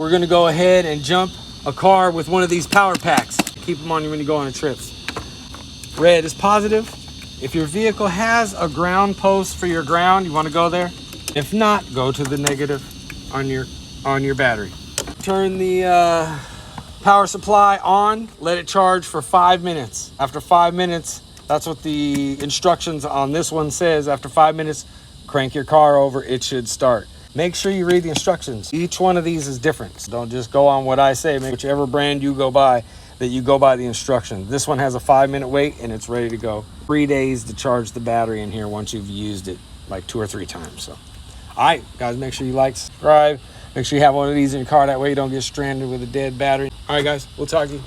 We're gonna go ahead and jump a car with one of these power packs. Keep them on you when you go on trips. Red is positive. If your vehicle has a ground post for your ground, you wanna go there. If not, go to the negative on your battery. Turn the power supply on, let it charge for 5 minutes. After 5 minutes, that's what the instructions on this one says. After 5 minutes, crank your car over, it should start. Make sure you read the instructions. Each one of these is different. So don't just go on what I say. Make whichever brand you go by, that you go by the instructions. This one has a 5-minute wait and it's ready to go. 3 days to charge the battery in here once you've used it like 2 or 3 times. So, all right, guys, make sure you like, subscribe. Make sure you have one of these in your car. That way you don't get stranded with a dead battery. All right, guys, we'll talk to you.